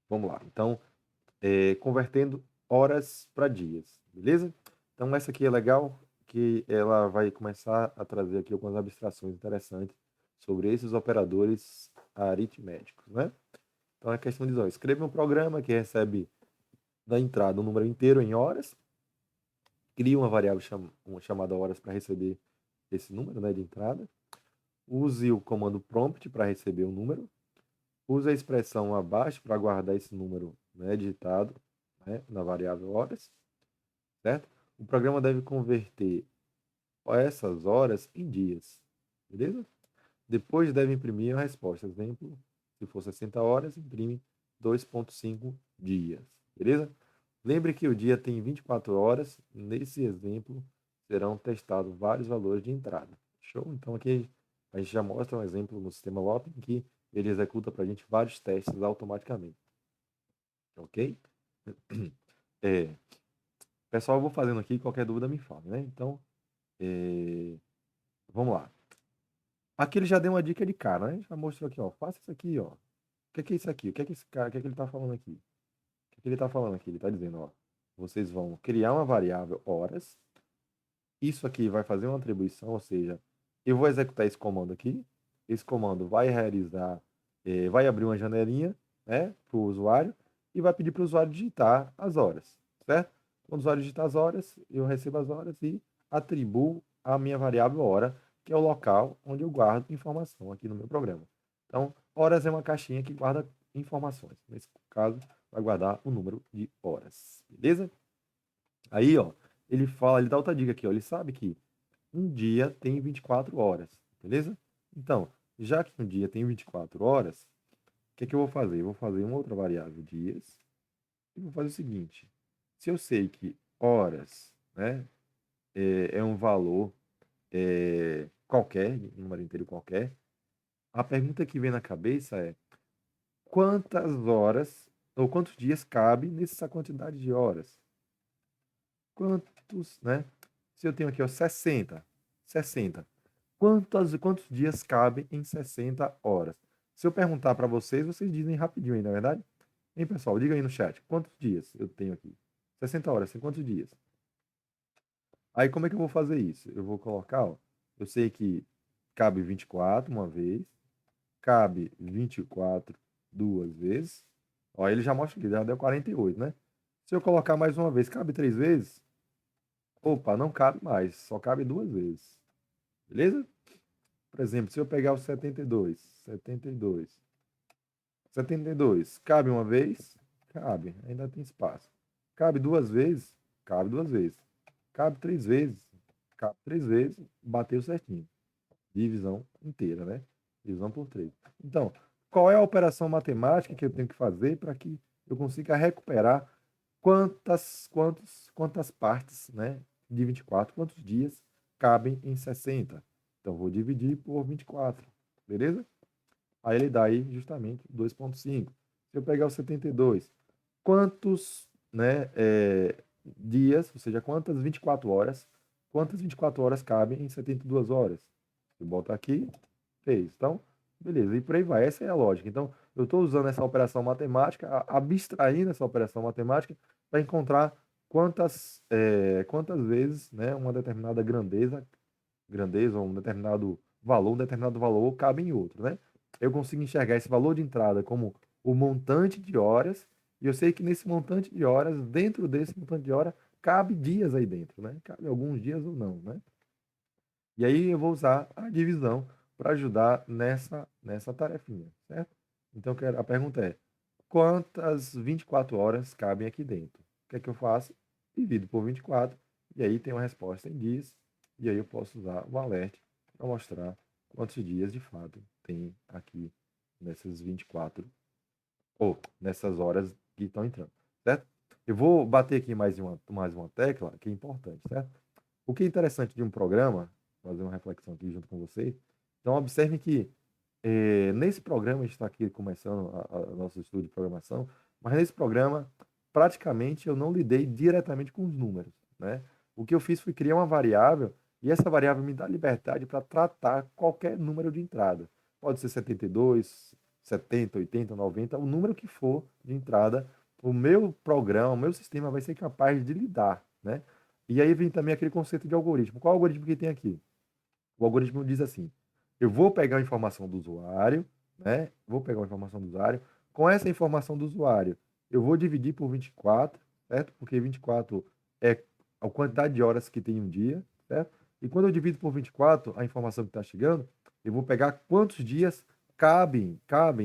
Vamos lá. Então, convertendo horas para dias, beleza? Então, essa aqui é legal, que ela vai começar a trazer aqui algumas abstrações interessantes sobre esses operadores aritméticos, né? Então, a questão diz, ó, escreva um programa que recebe da entrada um número inteiro em horas, cria uma variável uma chamada horas para receber esse número, né, de entrada, use o comando prompt para receber o número, use a expressão abaixo para guardar esse número, né, digitado, né, na variável horas, certo? O programa deve converter essas horas em dias, beleza? Depois deve imprimir a resposta. Exemplo, se for 60 horas, imprime 2,5 dias, beleza? Lembre que o dia tem 24 horas. Nesse exemplo, serão testados vários valores de entrada. Show? Então, aqui a gente já mostra um exemplo no sistema Loop em que ele executa para a gente vários testes automaticamente. Ok? É, pessoal, eu vou fazendo aqui. Qualquer dúvida me fala, né? Então, é, vamos lá. Aqui ele já deu uma dica de cara, né? Já mostrou aqui, ó. Faça isso aqui, ó. O que é isso aqui? O que é que esse cara, o que é que ele está falando aqui? O que é que ele está falando aqui? Ele está dizendo, ó. Vocês vão criar uma variável horas. Isso aqui vai fazer uma atribuição, ou seja, eu vou executar esse comando aqui. Esse comando vai realizar, vai abrir uma janelinha, né, para o usuário e vai pedir para o usuário digitar as horas, certo? Quando o usuário digitar as horas, eu recebo as horas e atribuo a minha variável hora, que é o local onde eu guardo informação aqui no meu programa. Então, horas é uma caixinha que guarda informações. Nesse caso, vai guardar o número de horas, beleza? Aí, ó, ele fala, ele dá outra dica aqui, ó. Ele sabe que um dia tem 24 horas, beleza? Então, já que um dia tem 24 horas, o que é que eu vou fazer? Eu vou fazer uma outra variável, dias, e vou fazer o seguinte. Se eu sei que horas, né, é um valor qualquer, um número inteiro qualquer, a pergunta que vem na cabeça é quantas horas ou quantos dias cabe nessa quantidade de horas? Quantos, né? Se eu tenho aqui, ó, 60. Quantos dias cabem em 60 horas? Se eu perguntar para vocês, vocês dizem rapidinho aí, não é verdade? Hein, pessoal? Diga aí no chat. Quantos dias eu tenho aqui? 60 horas, tem quantos dias? Aí, como é que eu vou fazer isso? Eu vou colocar, ó, eu sei que cabe 24 uma vez, cabe 24 duas vezes. Ó, ele já mostra aqui, já deu 48, né? Se eu colocar mais uma vez, cabe três vezes? Opa, não cabe mais, só cabe duas vezes. Beleza? Por exemplo, se eu pegar o 72, cabe uma vez? Cabe, ainda tem espaço. Cabe duas vezes? Cabe duas vezes. Cabe três vezes? Cabe três vezes, bateu certinho. Divisão inteira, né? Divisão por três. Então, qual é a operação matemática que eu tenho que fazer para que eu consiga recuperar quantas partes, né, de 24, quantos dias cabem em 60? Então, vou dividir por 24, beleza? Aí ele dá aí justamente 2,5. Se eu pegar o 72, quantos, né, dias, ou seja, quantas 24 horas cabem em 72 horas? Eu boto aqui, fez. Então, beleza, e por aí vai. Essa é a lógica. Então, eu estou usando essa operação matemática, abstraindo essa operação matemática para encontrar quantas vezes, né, uma determinada grandeza, um determinado valor cabe em outro, né? Eu consigo enxergar esse valor de entrada como o montante de horas, e eu sei que nesse montante de horas, dentro desse montante de horas, cabe dias aí dentro, né? Cabe alguns dias ou não, né? E aí eu vou usar a divisão para ajudar nessa tarefinha, certo? Então a pergunta é: quantas 24 horas cabem aqui dentro? O que é que eu faço? Divido por 24 e aí tem uma resposta em dias e aí eu posso usar o alert para mostrar quantos dias de fato tem aqui nessas 24 ou nessas horas que estão entrando, certo? Eu vou bater aqui mais uma tecla que é importante, certo? O que é interessante de um programa, fazer uma reflexão aqui junto com vocês. Então, observe que nesse programa, a gente está aqui começando nosso estudo de programação, mas nesse programa, praticamente, eu não lidei diretamente com os números, né? O que eu fiz foi criar uma variável, e essa variável me dá liberdade para tratar qualquer número de entrada. Pode ser 72, 70, 80, 90, o número que for de entrada, o meu programa, o meu sistema vai ser capaz de lidar, né? E aí vem também aquele conceito de algoritmo. Qual algoritmo que tem aqui? O algoritmo diz assim: eu vou pegar a informação do usuário, né? Vou pegar a informação do usuário. Com essa informação do usuário, eu vou dividir por 24, certo? Porque 24 é a quantidade de horas que tem um dia, certo? E quando eu divido por 24 a informação que está chegando, eu vou pegar quantos dias cabem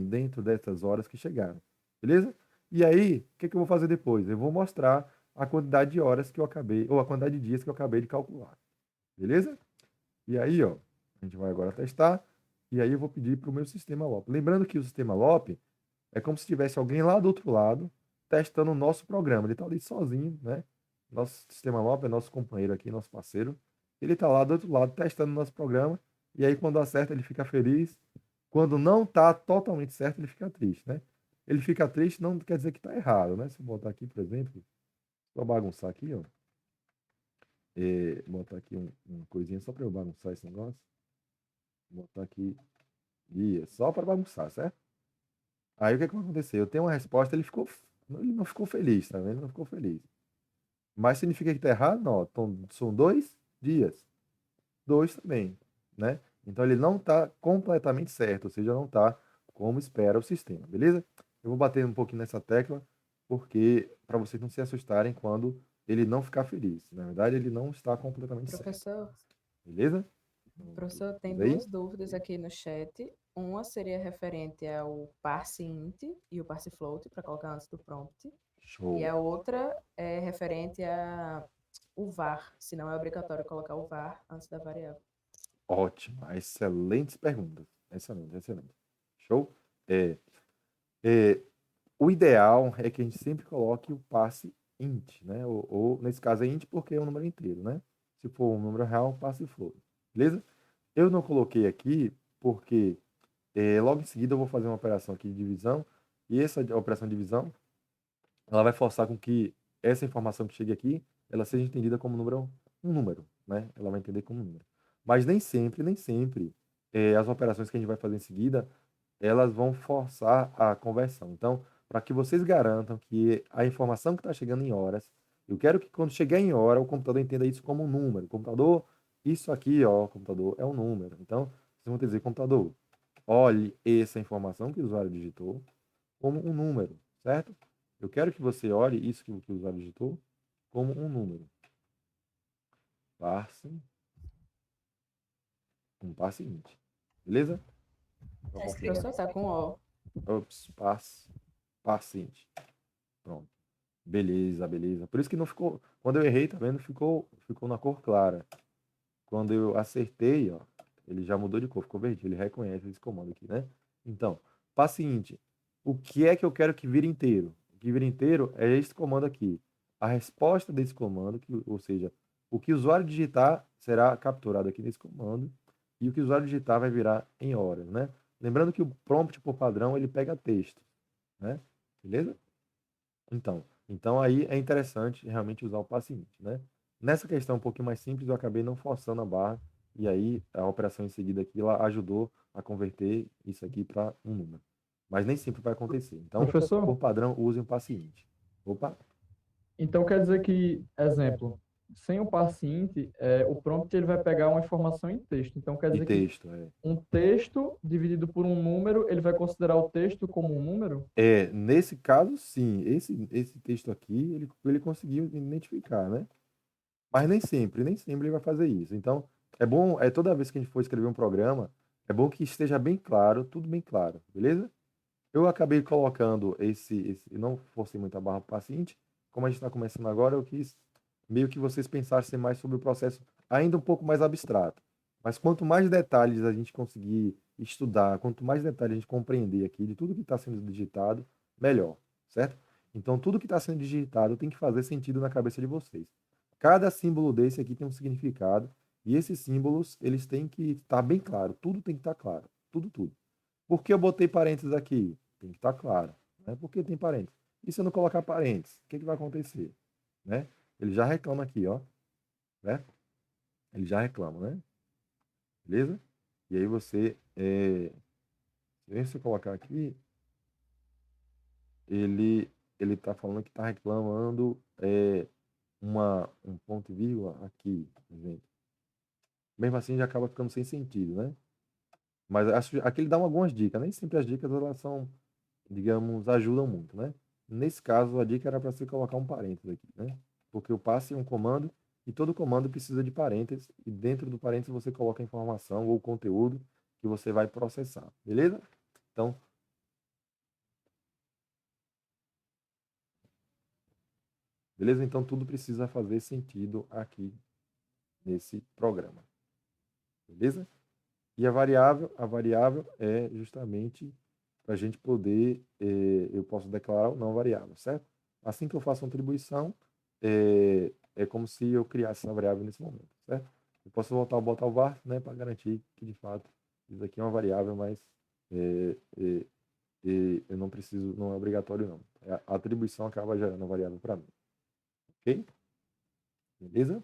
dentro dessas horas que chegaram, beleza? E aí, o que que eu vou fazer depois? Eu vou mostrar a quantidade de horas que eu acabei, ou a quantidade de dias que eu acabei de calcular, beleza? E aí, ó, a gente vai agora testar. E aí eu vou pedir para o meu sistema LOP. Lembrando que o sistema LOP é como se tivesse alguém lá do outro lado testando o nosso programa. Ele está ali sozinho, né? Nosso sistema LOP é nosso companheiro aqui, nosso parceiro. Ele está lá do outro lado testando o nosso programa. E aí, quando acerta, ele fica feliz. Quando não está totalmente certo, ele fica triste, né? Ele fica triste não quer dizer que está errado, né? Se eu botar aqui, por exemplo, só bagunçar aqui, ó. Botar aqui uma coisinha só para eu bagunçar esse negócio. Vou botar aqui guia, só para bagunçar, certo? Aí o que que vai acontecer? Eu tenho uma resposta, ele não ficou feliz, tá vendo? Ele não ficou feliz. Mas significa que tá errado? Não, são 2 dias. Dois também, né? Então ele não está completamente certo, ou seja, não está como espera o sistema, beleza? Eu vou bater um pouquinho nessa tecla, porque para vocês não se assustarem quando ele não ficar feliz. Na verdade, ele não está completamente certo, Professor, beleza? professor, tem Mas aí, duas dúvidas aqui no chat. Uma seria referente ao parse int e o parse float, para colocar antes do prompt. E show. a outra é referente a o var, se não é obrigatório colocar o var antes da variável. Ótimo, excelentes perguntas. Excelente, excelente. Show? É, é, o ideal é que a gente sempre coloque o passe int, né? Ou, nesse caso é int porque é um número inteiro, né? Se for um número real, passe float. Beleza? Eu não coloquei aqui porque logo em seguida eu vou fazer uma operação aqui de divisão e essa operação de divisão ela vai forçar com que essa informação que chegue aqui ela seja entendida como um número, né? Ela vai entender como um número. Mas nem sempre as operações que a gente vai fazer em seguida elas vão forçar a conversão. Então, para que vocês garantam que a informação que está chegando em horas, eu quero que quando chegar em hora, o computador entenda isso como um número. Computador, isso aqui, ó, computador, é um número. Então, vocês vão dizer, computador, olhe essa informação que o usuário digitou como um número, certo? Eu quero que você olhe isso que o usuário digitou como um número. Parse, um passe int. Beleza? Vou confirmar Professor, isso. tá com O. Ops, passe int. Pronto. Beleza, beleza. Por isso que não ficou. Quando eu errei, tá vendo? Ficou na cor clara. Quando eu acertei, ó, ele já mudou de cor, ficou verde. Ele reconhece esse comando aqui, né? Então, paciente. O que é que eu quero que vire inteiro? O que vira inteiro é esse comando aqui. A resposta desse comando, ou seja, o que o usuário digitar será capturado aqui nesse comando e o que o usuário digitar vai virar em horas, né? Lembrando que o prompt por padrão ele pega texto, né? Beleza? Então aí é interessante realmente usar o paciente, né? Nessa questão um pouquinho mais simples, eu acabei não forçando a barra, e aí a operação em seguida aqui, ela ajudou a converter isso aqui para um número. Mas nem sempre vai acontecer. Então, por Professor, padrão, use um paciente. Opa, então quer dizer que, exemplo, sem o paciente, o prompt ele vai pegar uma informação em texto. Então quer e dizer que texto, um texto dividido por um número, ele vai considerar o texto como um número? nesse caso, sim, esse texto aqui, ele conseguiu identificar, né? Mas nem sempre ele vai fazer isso. Então, é bom, toda vez que a gente for escrever um programa, é bom que esteja bem claro, tudo bem claro, beleza? Eu acabei colocando eu não forcei muito a barra para paciente. Como a gente está começando agora, eu quis meio que vocês pensassem mais sobre o processo, ainda um pouco mais abstrato. Mas quanto mais detalhes a gente conseguir estudar, quanto mais detalhes a gente compreender aqui de tudo que está sendo digitado, melhor, certo? Então, tudo que está sendo digitado tem que fazer sentido na cabeça de vocês. Cada símbolo desse aqui tem um significado, e esses símbolos, eles têm que estar bem claro, tudo tem que estar claro, tudo, tudo. Por que eu botei parênteses aqui? Tem que estar claro, né? Por que tem parênteses? E se eu não colocar parênteses, o que que vai acontecer? Né? Ele já reclama aqui, ó, né? Ele já reclama, né? Beleza? E aí você Se eu colocar aqui, ele está falando que está reclamando um ponto e vírgula aqui, gente. Mesmo assim já acaba ficando sem sentido, né? Mas aqui ele dá algumas dicas. Nem sempre as dicas elas são, digamos, ajudam muito, né? Nesse caso, a dica era para você colocar um parênteses aqui, né? Porque o passe é um comando e todo comando precisa de parênteses e dentro do parênteses você coloca a informação ou o conteúdo que você vai processar, beleza? Então, beleza? Então tudo precisa fazer sentido aqui nesse programa, beleza? E a variável é justamente para a gente poder, eu posso declarar ou não variável, certo? Assim que eu faço uma atribuição, é como se eu criasse essa variável nesse momento, certo? Eu posso voltar a botar o var, né, para garantir que de fato isso aqui é uma variável, mas eu não preciso, não é obrigatório não. A atribuição acaba gerando a variável para mim, ok? Beleza?